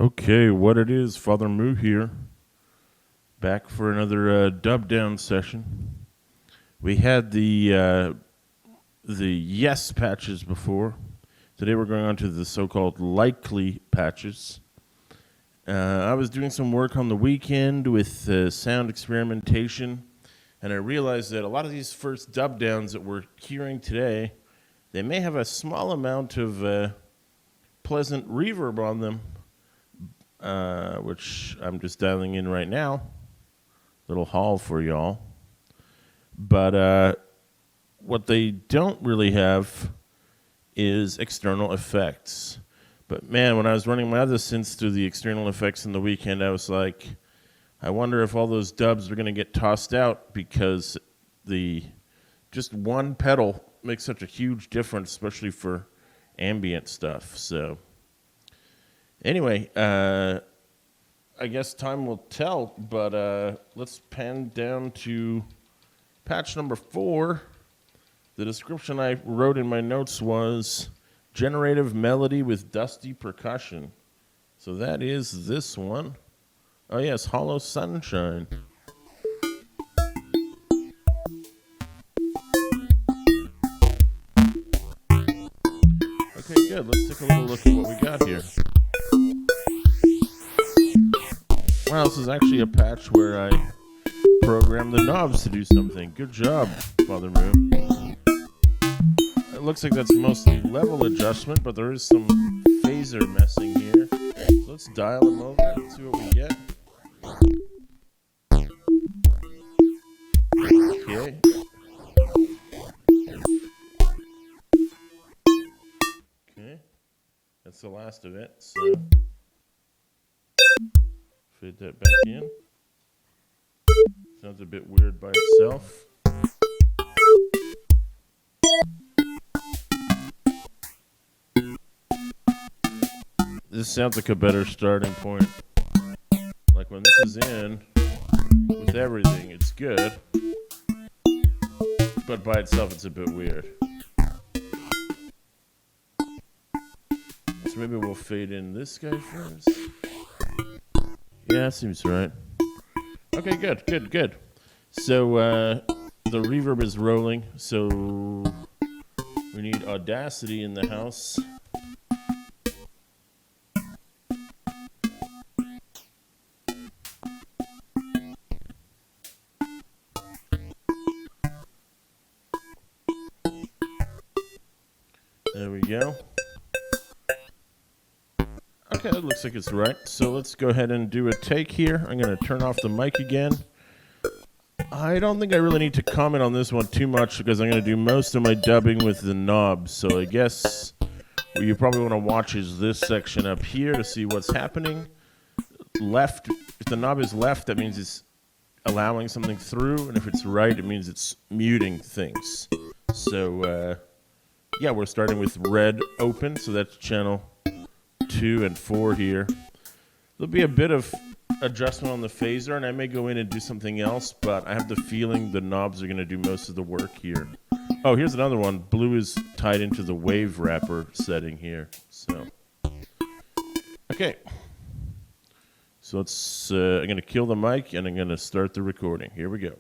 Okay, what it is, Father Moo here, back for another Dubdown session. We had the yes patches before. Today we're going on to the so-called likely patches. I was doing some work on the weekend with sound experimentation, and I realized that a lot of these first dubdowns that we're hearing today, they may have a small amount of pleasant reverb on them. Which I'm just dialing in right now. Little haul for y'all. But what they don't really have is external effects. But man, when I was running my other synths through the external effects in the weekend, I was like, I wonder if all those dubs are going to get tossed out because just one pedal makes such a huge difference, especially for ambient stuff. So anyway, I guess time will tell, but let's pan down to patch number 4. The description I wrote in my notes was generative melody with dusty percussion. So that is this one. Oh yes, Hollow Sunshine. Okay, good. Let's take a little look at what we got here. Wow, this is actually a patch where I programmed the knobs to do something. Good job, Father Moon. It looks like that's mostly level adjustment, but there is some phaser messing here. So let's dial them over and see what we get. Okay. Okay. That's the last of it, so fade that back in. Sounds a bit weird by itself. This sounds like a better starting point. Like when this is in, with everything, it's good. But by itself, it's a bit weird. So maybe we'll fade in this guy first. Yeah, that seems right. Okay, good. So the reverb is rolling, so we need Audacity in the house. There we go. Okay, that looks like it's right. So let's go ahead and do a take here. I'm going to turn off the mic again. I don't think I really need to comment on this one too much because I'm going to do most of my dubbing with the knobs. So I guess what you probably want to watch is this section up here to see what's happening. Left, if the knob is left, that means it's allowing something through. And if it's right, it means it's muting things. So, yeah, we're starting with red open. So that's channel 2 and 4 here. There'll be a bit of adjustment on the phaser, and I may go in and do something else, but I have the feeling the knobs are going to do most of the work here. Oh, here's another one. Blue is tied into the wave wrapper setting here. So, okay. So let's, I'm going to kill the mic, and I'm going to start the recording. Here we go.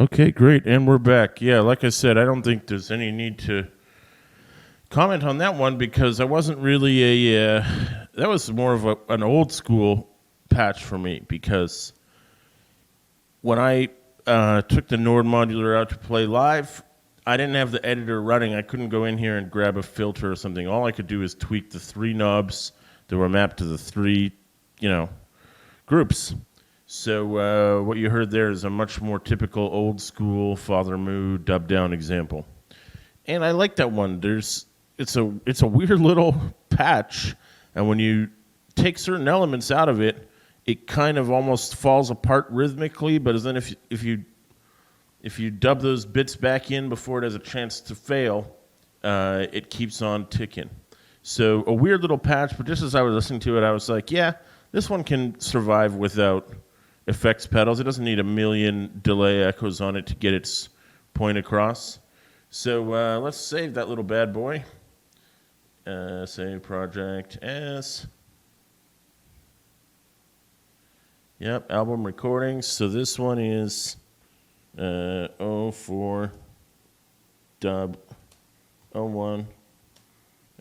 Okay, great. And we're back. Yeah, like I said, I don't think there's any need to comment on that one because I wasn't really that was more of an old school patch for me because when I took the Nord modular out to play live, I didn't have the editor running. I couldn't go in here and grab a filter or something. All I could do is tweak the 3 knobs that were mapped to the 3, groups. So what you heard there is a much more typical old school Father Moo Dubdown example. And I like that one. It's a weird little patch, and when you take certain elements out of it, it kind of almost falls apart rhythmically, but then if you dub those bits back in before it has a chance to fail, it keeps on ticking. So a weird little patch, but just as I was listening to it, I was like, yeah, this one can survive without effects pedals. It doesn't need a million delay echoes on it to get its point across. So let's save that little bad boy. Save project as. Yep, album recordings. So this one is 04 dub 01.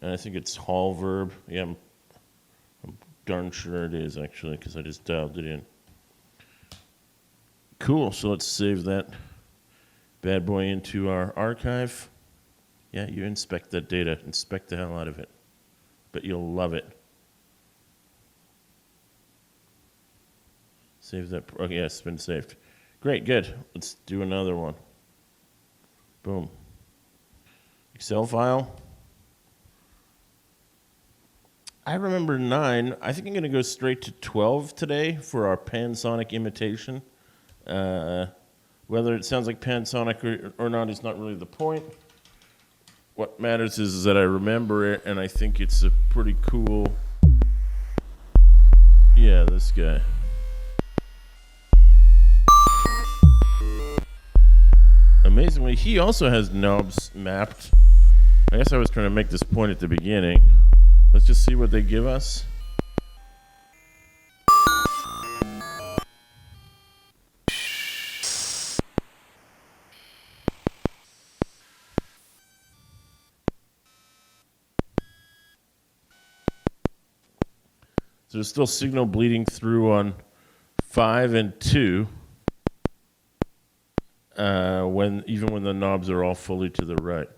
And I think it's Hall Verb. Yeah, I'm darn sure it is actually because I just dialed it in. Cool, so let's save that bad boy into our archive. Yeah, you inspect that data. Inspect the hell out of it. But you'll love it. Save that. Okay, yes, it's been saved. Great, good. Let's do another one. Boom. Excel file. I remember 9. I think I'm going to go straight to 12 today for our Pansonic imitation. Whether it sounds like Pansonic or not is not really the point. What matters is that I remember it, and I think it's a pretty cool... Yeah, this guy. Amazingly, he also has knobs mapped. I guess I was trying to make this point at the beginning. Let's just see what they give us. So there's still signal bleeding through on 5 and 2, even when the knobs are all fully to the right.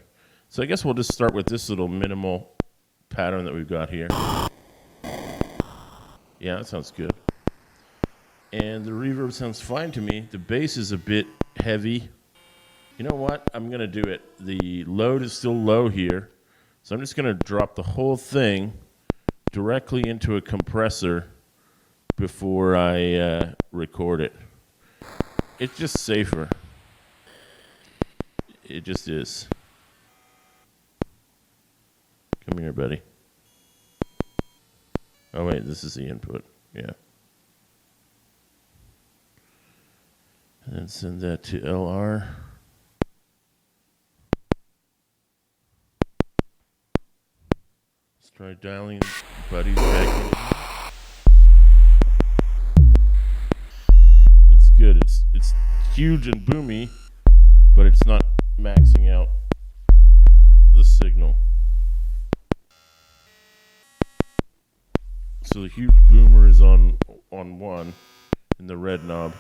So I guess we'll just start with this little minimal pattern that we've got here. Yeah, that sounds good. And the reverb sounds fine to me. The bass is a bit heavy. You know what? I'm going to do it. The load is still low here, so I'm just going to drop the whole thing directly into a compressor before I record it. It's just safer. It just is. Come here, buddy. Oh, wait, this is the input. Yeah. And then send that to LR. Let's try dialing buddies back in. It's good. It's huge and boomy, but it's not maxing out the signal. So the huge boomer is on 1 in the red knob.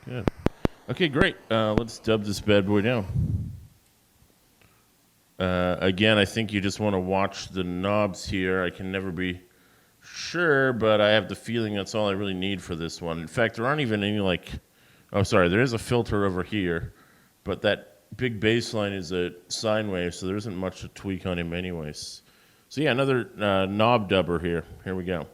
Good. Okay, great. Let's dub this bad boy down. Again, I think you just want to watch the knobs here. I can never be sure, but I have the feeling that's all I really need for this one. In fact, there aren't even any there is a filter over here, but that big bass line is a sine wave, so there isn't much to tweak on him anyways. So yeah, another knob dubber here. Here we go.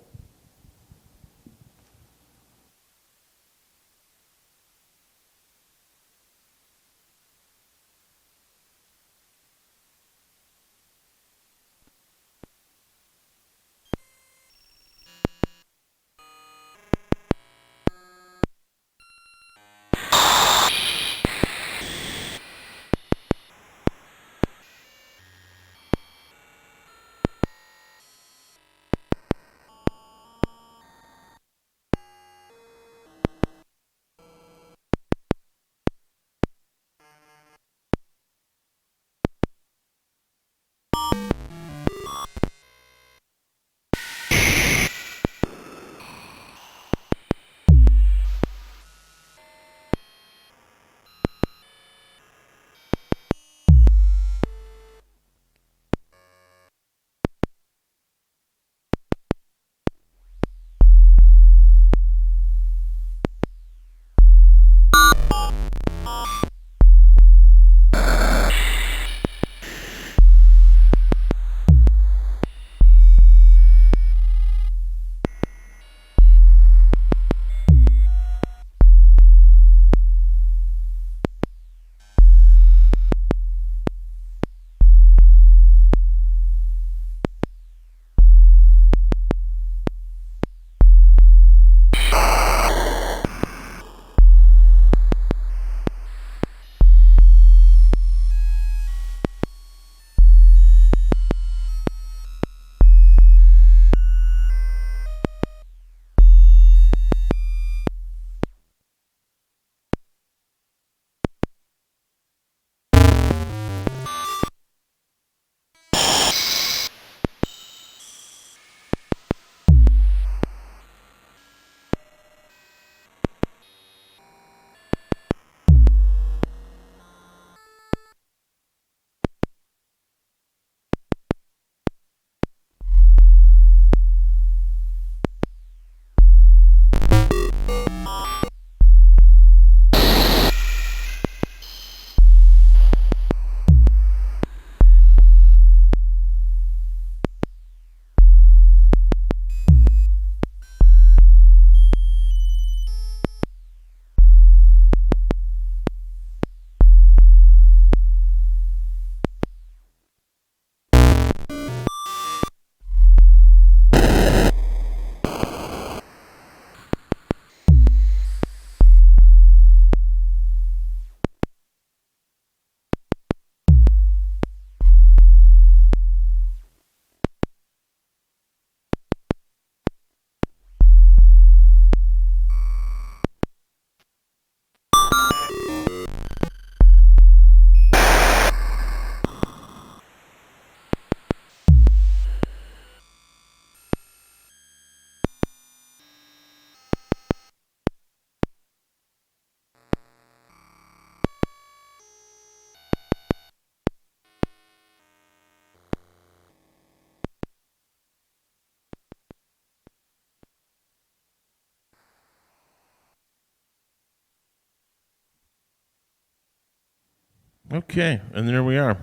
Okay, and there we are.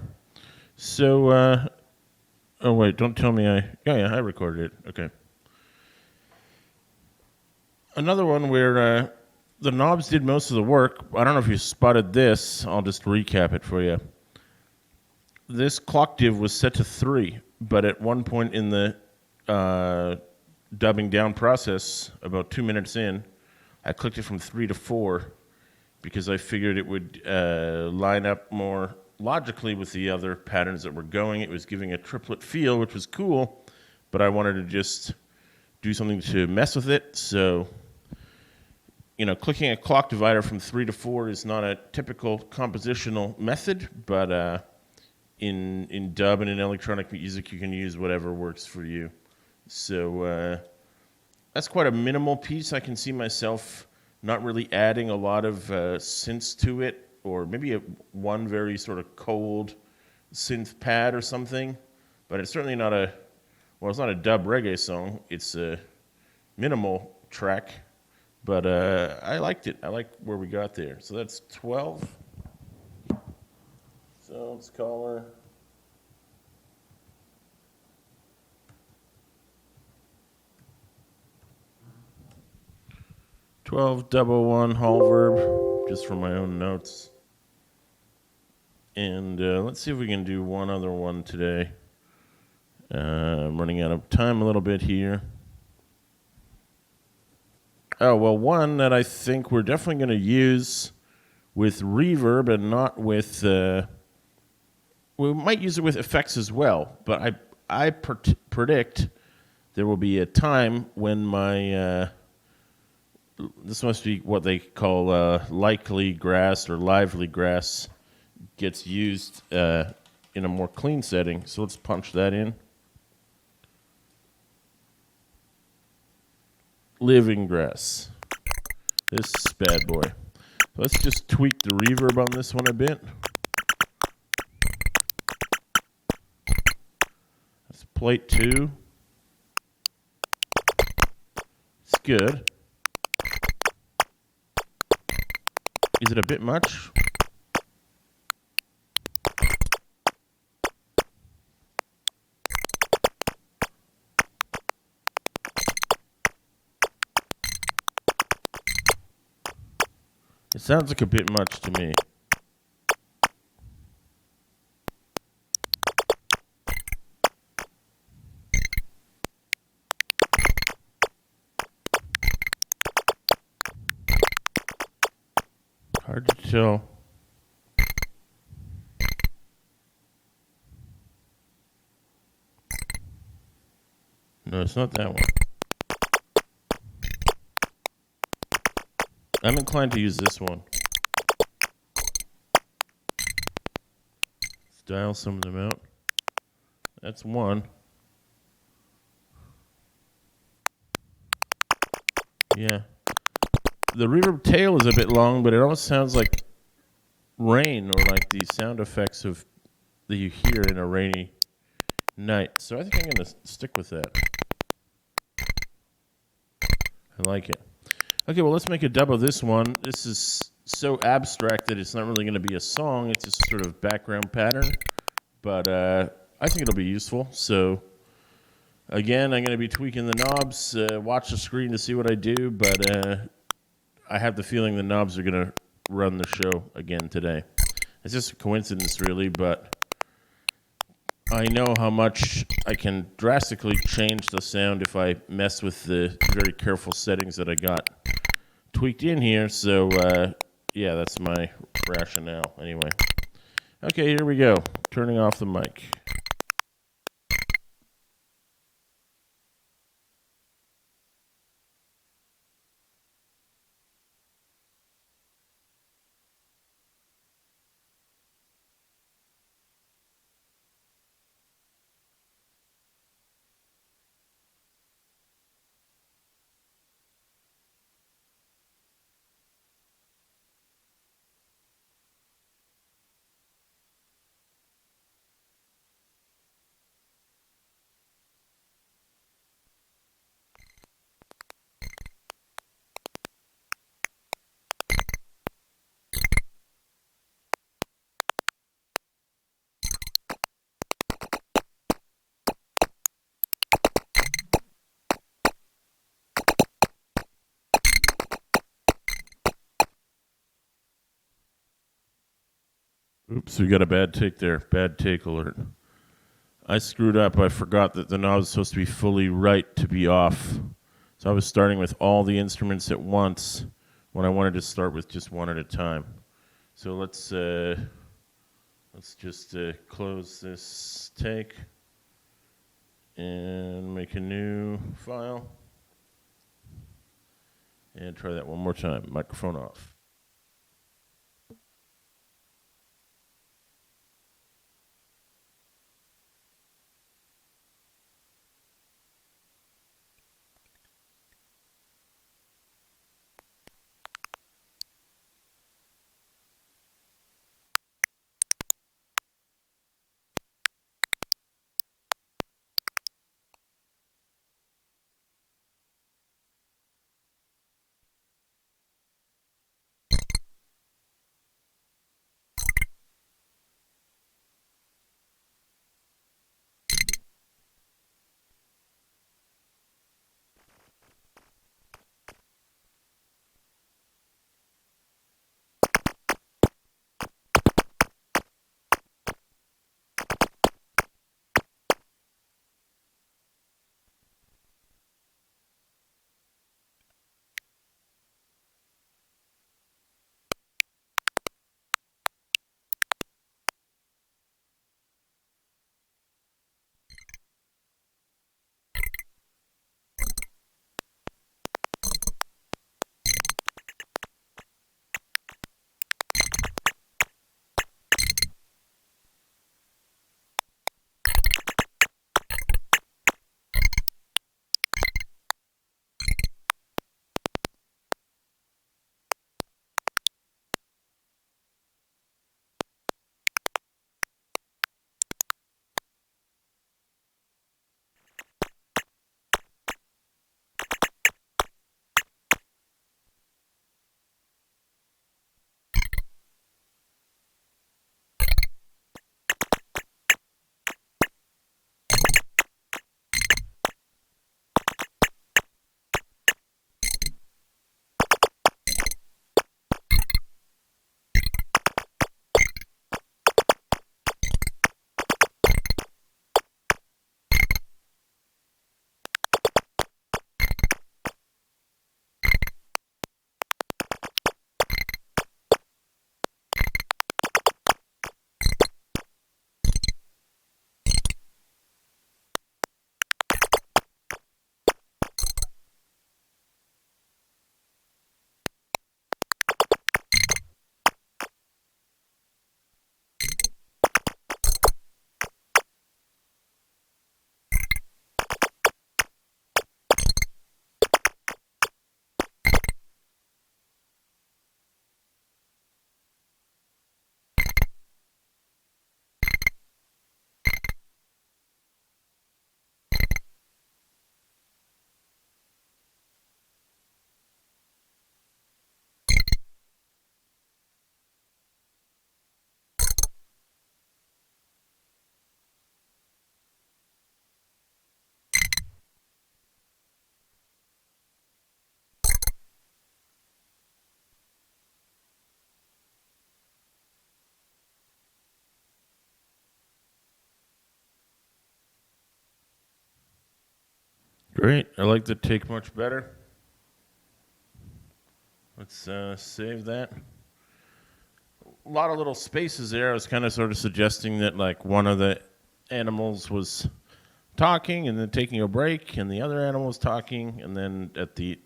So, oh wait, don't tell me I recorded it. Okay. Another one where the knobs did most of the work. I don't know if you spotted this. I'll just recap it for you. This clock div was set to 3, but at one point in the dubbing down process, about 2 minutes in, I clicked it from 3 to 4 because I figured it would line up more logically with the other patterns that were going. It was giving a triplet feel, which was cool, but I wanted to just do something to mess with it. So, clicking a clock divider from 3 to 4 is not a typical compositional method, but in dub and in electronic music, you can use whatever works for you. So that's quite a minimal piece. I can see myself not really adding a lot of synths to it, or maybe one very sort of cold synth pad or something. But it's certainly not it's not a dub reggae song. It's a minimal track, but I liked it. I like where we got there. So that's 12. So let's call her 12 double one hall verb, just for my own notes. And let's see if we can do one other one today. I'm running out of time a little bit here. Oh, well, one that I think we're definitely going to use with reverb and not with... we might use it with effects as well, but I predict there will be a time when my... this must be what they call likely grass or lively grass gets used in a more clean setting. So let's punch that in. Living grass. This bad boy. Let's just tweak the reverb on this one a bit. That's plate 2. It's good. Is it a bit much? It sounds like a bit much to me. Hard to tell. No, it's not that one. I'm inclined to use this one. Let's dial some of them out. That's one. Yeah. The reverb tail is a bit long, but it almost sounds like rain or like the sound effects that you hear in a rainy night. So I think I'm going to stick with that. I like it. Okay, well, let's make a dub of this one. This is so abstract that it's not really going to be a song. It's just sort of background pattern. But I think it'll be useful. So, again, I'm going to be tweaking the knobs. Watch the screen to see what I do. But I have the feeling the knobs are going to run the show again today. It's just a coincidence, really, but I know how much I can drastically change the sound if I mess with the very careful settings that I got tweaked in here. So, yeah, that's my rationale anyway. Okay, here we go. Turning off the mic. Oops, we got a bad take there. Bad take alert. I screwed up. I forgot that the knob is supposed to be fully right to be off. So I was starting with all the instruments at once when I wanted to start with just one at a time. So let's just close this take and make a new file. And try that one more time. Microphone off. Great. I like the take much better. Let's save that. A lot of little spaces there. I was kind of sort of suggesting that like one of the animals was talking and then taking a break, and the other animal was talking, and then at the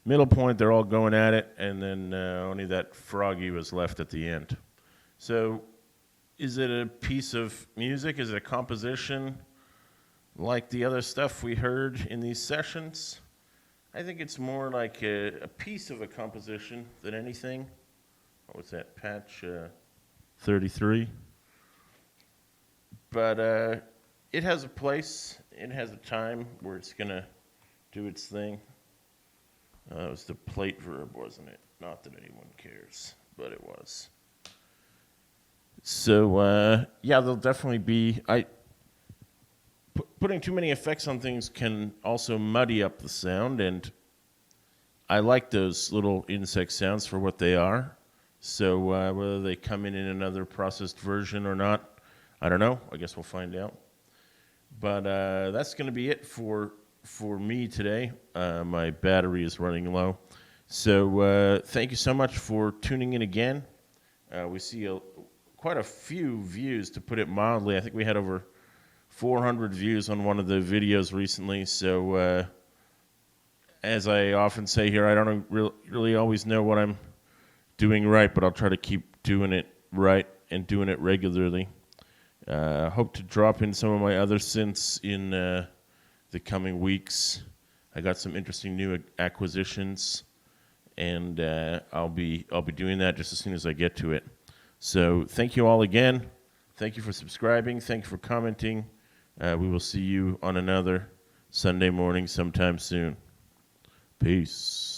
middle point they're all going at it, and then only that froggy was left at the end. So is it a piece of music? Is it a composition like the other stuff we heard in these sessions? I think it's more like a piece of a composition than anything. What was that, patch 33? But it has a place, it has a time where it's going to do its thing. It was the plate verb, wasn't it? Not that anyone cares, but it was. So, yeah, there'll definitely be... Putting too many effects on things can also muddy up the sound, and I like those little insect sounds for what they are. So whether they come in another processed version or not, I don't know. I guess we'll find out. But that's going to be it for me today. My battery is running low. So thank you so much for tuning in again. We see quite a few views, to put it mildly. I think we had over 400 views on one of the videos recently. So as I often say here, I don't really always know what I'm doing right, but I'll try to keep doing it right and doing it regularly. Hope to drop in some of my other synths in the coming weeks. I got some interesting new acquisitions, and I'll be doing that just as soon as I get to it. So thank you all again. Thank you for subscribing. Thank you for commenting. We will see you on another Sunday morning sometime soon. Peace.